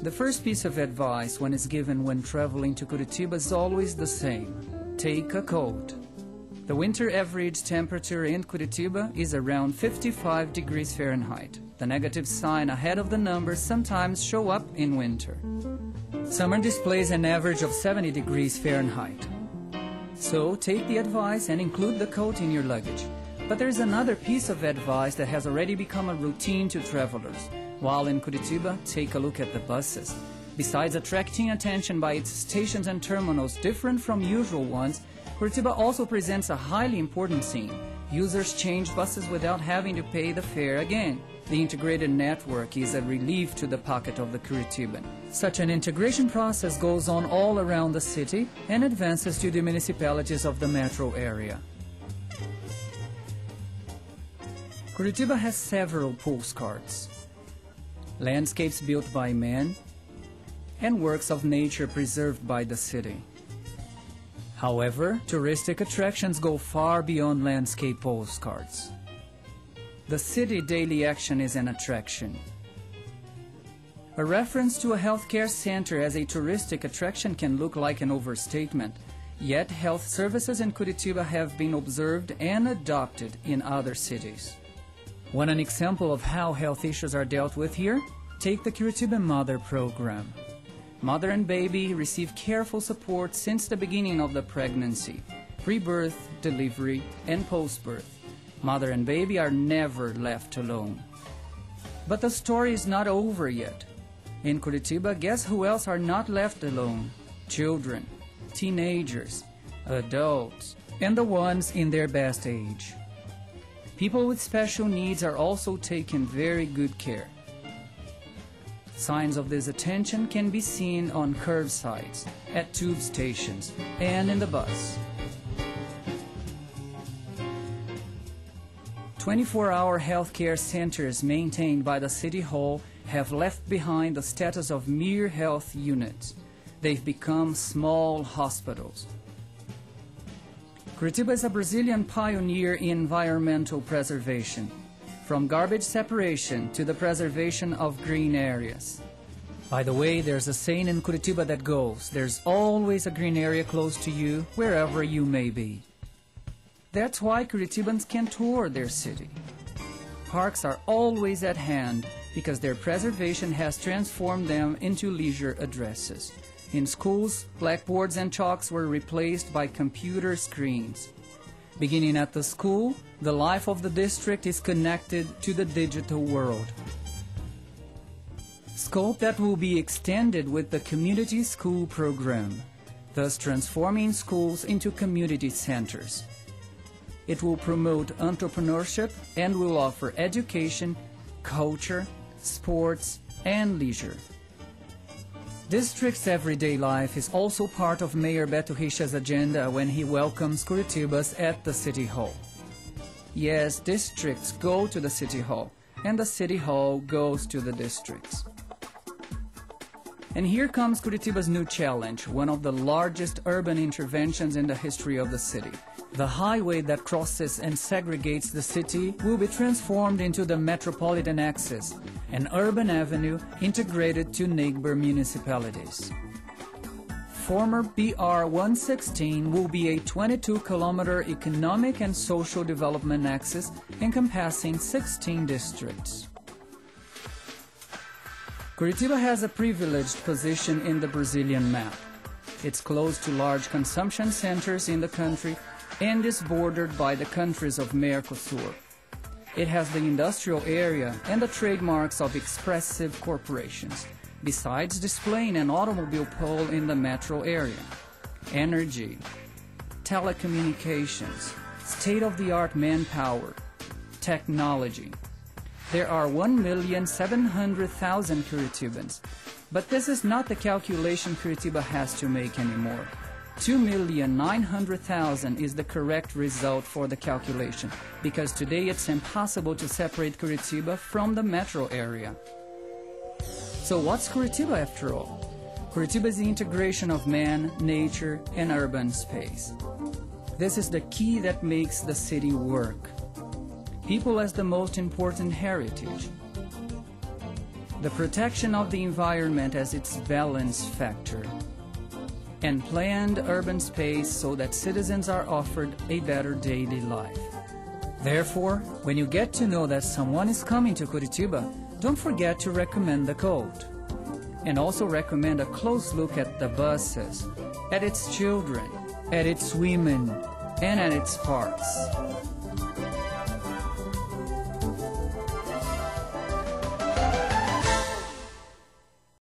The first piece of advice one is given when traveling to Curitiba is always the same. Take a coat. The winter average temperature in Curitiba is around 55 degrees Fahrenheit. The negative sign ahead of the numbers sometimes show up in winter. Summer displays an average of 70 degrees Fahrenheit. So take the advice and include the coat in your luggage. But there's another piece of advice that has already become a routine to travelers. While in Curitiba, take a look at the buses. Besides attracting attention by its stations and terminals different from usual ones, Curitiba also presents a highly important scene. Users change buses without having to pay the fare again. The integrated network is a relief to the pocket of the Curitiban. Such an integration process goes on all around the city and advances to the municipalities of the metro area. Curitiba has several postcards. Landscapes built by man, and works of nature preserved by the city. However, touristic attractions go far beyond landscape postcards. The city daily action is an attraction. A reference to a healthcare center as a touristic attraction can look like an overstatement, yet health services in Curitiba have been observed and adopted in other cities. Want an example of how health issues are dealt with here? Take the Curitiba Mother program. Mother and baby receive careful support since the beginning of the pregnancy, pre-birth, delivery, and post-birth. Mother and baby are never left alone. But the story is not over yet. In Curitiba, guess who else are not left alone? Children, teenagers, adults, and the ones in their best age. People with special needs are also taken very good care. Signs of this attention can be seen on curbsides, at tube stations, and in the bus. 24-hour healthcare centers maintained by the City Hall have left behind the status of mere health units. They've become small hospitals. Curitiba is a Brazilian pioneer in environmental preservation, from garbage separation to the preservation of green areas. By the way, there's a saying in Curitiba that goes, there's always a green area close to you, wherever you may be. That's why Curitibans can tour their city. Parks are always at hand because their preservation has transformed them into leisure addresses. In schools, blackboards and chalks were replaced by computer screens. Beginning at the school, the life of the district is connected to the digital world. Scope that will be extended with the Community School program, thus transforming schools into community centers. It will promote entrepreneurship and will offer education, culture, sports, and leisure. District's everyday life is also part of Mayor Beto Richa's agenda when he welcomes Curitibas at the City Hall. Yes, districts go to the City Hall, and the City Hall goes to the districts. And here comes Curitiba's new challenge, one of the largest urban interventions in the history of the city. The highway that crosses and segregates the city will be transformed into the Metropolitan Axis, an urban avenue integrated to neighbor municipalities. Former BR 116 will be a 22-kilometer economic and social development axis encompassing 16 districts. Curitiba has a privileged position in the Brazilian map. It's close to large consumption centers in the country and is bordered by the countries of Mercosur. It has the industrial area and the trademarks of expressive corporations, besides displaying an automobile pole in the metro area. Energy, telecommunications, state-of-the-art manpower, technology. There are 1,700,000 Curitibans, but this is not the calculation Curitiba has to make anymore. 2,900,000 is the correct result for the calculation, because today it's impossible to separate Curitiba from the metro area. So what's Curitiba after all? Curitiba is the integration of man, nature, and urban space. This is the key that makes the city work. People as the most important heritage. the protection of the environment as its balance factor, and planned urban space so that citizens are offered a better daily life. Therefore, when you get to know that someone is coming to Curitiba, don't forget to recommend the code. And also recommend a close look at the buses, at its children, at its women, and at its parks.